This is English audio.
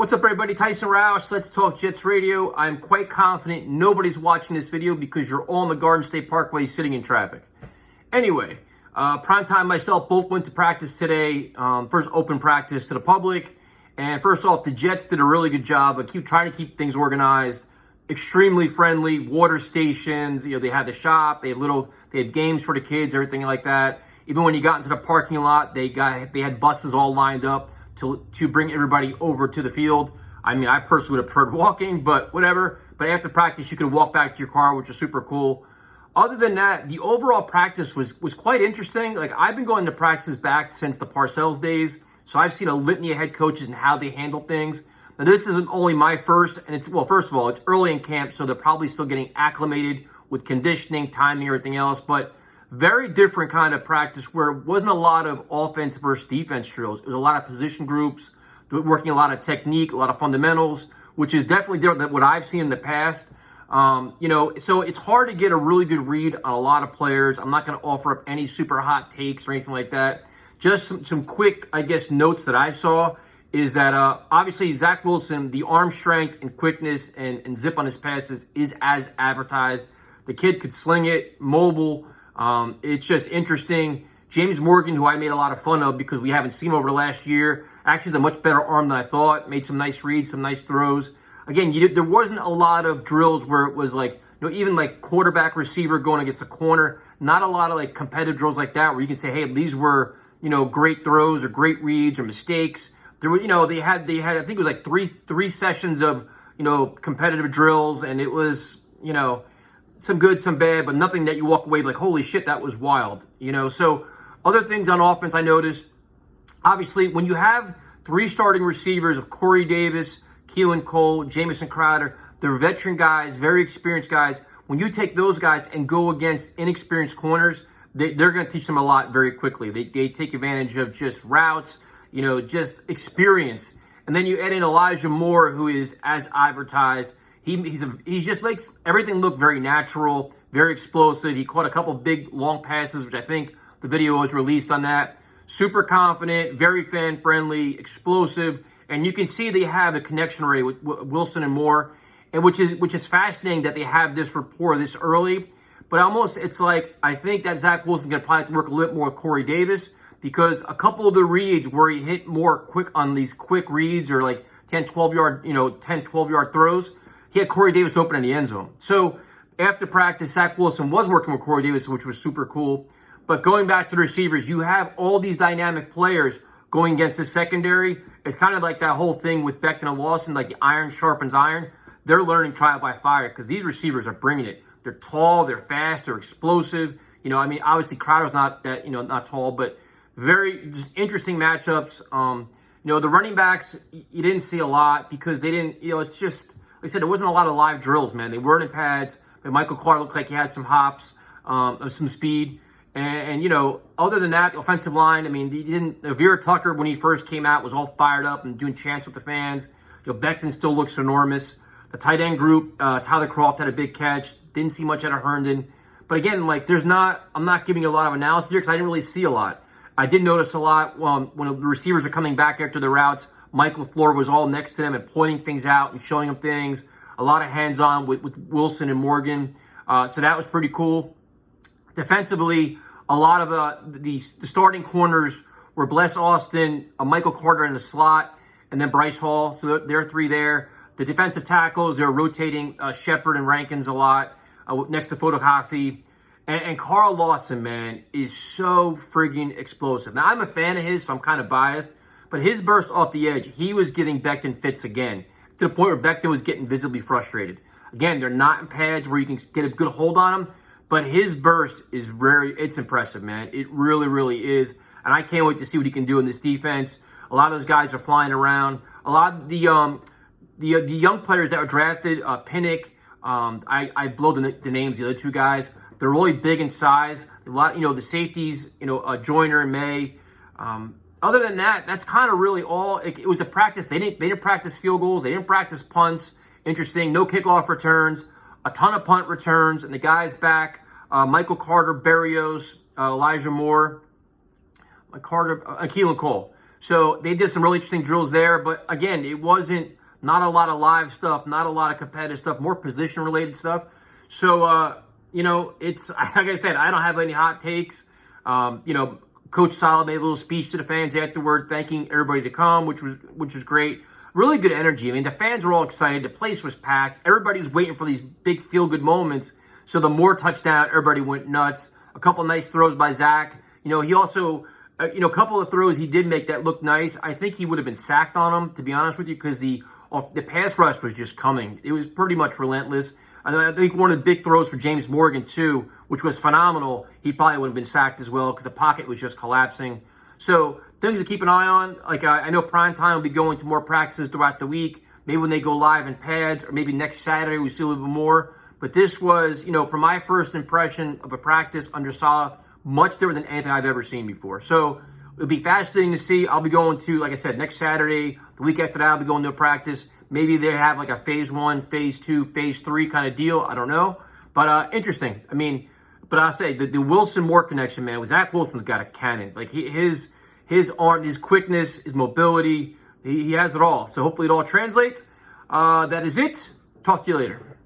What's up, everybody? Tyson Roush, Let's Talk Jets Radio. I'm quite confident nobody's watching this video because you're all in the Garden State Parkway sitting in traffic. Anyway, Primetime and myself both went to practice today. First open practice to the public. And first off, the Jets did a really good job of trying to keep things organized. Extremely friendly, water stations. You know, they had the shop, they had games for the kids, everything like that. Even when you got into the parking lot, they had buses all lined up to bring everybody over to the field. I mean, I personally would have preferred walking, but whatever. But after practice, you could walk back to your car, which is super cool. Other than that, the overall practice was quite interesting. Like, I've been going to practices back since the Parcells days, so I've seen a litany of head coaches and how they handle things. Now, this isn't only my first, and first of all, it's early in camp, so they're probably still getting acclimated with conditioning, timing, everything else, but very different kind of practice where it wasn't a lot of offense versus defense drills. It was a lot of position groups, working a lot of technique, a lot of fundamentals, which is definitely different than what I've seen in the past. So it's hard to get a really good read on a lot of players. I'm not going to offer up any super hot takes or anything like that. Just some quick, I guess, notes that I saw is that obviously Zach Wilson, the arm strength and quickness and zip on his passes is as advertised. The kid could sling it, mobile. It's just interesting. James Morgan, who I made a lot of fun of because we haven't seen him over the last year, actually has a much better arm than I thought. Made some nice reads, some nice throws. Again, there wasn't a lot of drills where it was like, even like quarterback receiver going against a corner. Not a lot of like competitive drills like that where you can say, hey, these were, great throws or great reads or mistakes. There were, they had, I think it was like three sessions of, competitive drills, and it was, some good, some bad, but nothing that you walk away like, holy shit, that was wild. So other things on offense I noticed, obviously, when you have three starting receivers of Corey Davis, Keelan Cole, Jamison Crowder, they're veteran guys, very experienced guys. When you take those guys and go against inexperienced corners, they're going to teach them a lot very quickly. They take advantage of just routes, just experience. And then you add in Elijah Moore, who is as advertised. He just makes everything look very natural, very explosive. He caught a couple big long passes, which I think the video was released on that. Super confident, very fan-friendly, explosive, and you can see they have a connection rate with Wilson and Moore, and which is fascinating that they have this rapport this early. But it's like I think that Zach Wilson's going to probably have to work a little bit more with Corey Davis because a couple of the reads where he hit more quick on these quick reads or like 10, 12-yard throws, he had Corey Davis open in the end zone. So after practice, Zach Wilson was working with Corey Davis, which was super cool. But going back to the receivers, you have all these dynamic players going against the secondary. It's kind of like that whole thing with Becton and Lawson, like the iron sharpens iron. They're learning trial by fire because these receivers are bringing it. They're tall, they're fast, they're explosive. Obviously Crowder's not that, not tall, but very just interesting matchups. The running backs, you didn't see a lot because they didn't, it's just, like I said, there wasn't a lot of live drills, man. They weren't in pads. But Michael Carter looked like he had some hops, some speed. And other than that, the offensive line, Vera Tucker, when he first came out, was all fired up and doing chants with the fans. Becton still looks enormous. The tight end group, Tyler Croft had a big catch. Didn't see much out of Herndon. But again, I'm not giving a lot of analysis here because I didn't really see a lot. I did notice a lot when the receivers are coming back after the routes. Mike LaFleur was all next to them and pointing things out and showing them things. A lot of hands-on with Wilson and Morgan. So that was pretty cool. Defensively, a lot of the starting corners were Bless Austin, Michael Carter in the slot, and then Bryce Hall. So there are three there. The defensive tackles, they're rotating Shepard and Rankins a lot next to Fotokasi. And Carl Lawson, man, is so friggin' explosive. Now, I'm a fan of his, so I'm kind of biased. But his burst off the edge, he was giving Becton fits again, to the point where Becton was getting visibly frustrated. Again, they're not in pads where you can get a good hold on him, but his burst is it's impressive, man. It really, really is. And I can't wait to see what he can do in this defense. A lot of those guys are flying around. A lot of the young players that were drafted, Pinnock, I blow the names, the other two guys. They're really big in size. A lot, the safeties, Joyner and May. Other than that, that's kind of really all. It was a practice. They didn't practice field goals. They didn't practice punts. Interesting. No kickoff returns. A ton of punt returns. And the guys back, Michael Carter, Berrios, Elijah Moore, Keelan Cole. So they did some really interesting drills there. But again, it wasn't not a lot of live stuff, not a lot of competitive stuff, more position related stuff. So, it's like I said, I don't have any hot takes. Coach Sala made a little speech to the fans afterward, thanking everybody to come, which was great. Really good energy. I mean, the fans were all excited. The place was packed. Everybody's waiting for these big feel-good moments. So the Moore touchdown, everybody went nuts. A couple nice throws by Zach. He also, a couple of throws he did make that looked nice. I think he would have been sacked on them, to be honest with you, because the pass rush was just coming. It was pretty much relentless. I think one of the big throws for James Morgan, too, which was phenomenal, he probably would have been sacked as well because the pocket was just collapsing. So things to keep an eye on. Like I know Primetime will be going to more practices throughout the week. Maybe when they go live in pads, or maybe next Saturday we see a little bit more. But this was, from my first impression of a practice under Sala, much different than anything I've ever seen before. So it'll be fascinating to see. I'll be going to, like I said, next Saturday. The week after that, I'll be going to a practice. Maybe they have like a phase 1, phase 2, phase 3 kind of deal. I don't know. But interesting. I mean, but I'll say the Wilson Moore connection, man, Zach Wilson's got a cannon. Like his arm, his quickness, his mobility, he has it all. So hopefully it all translates. That is it. Talk to you later.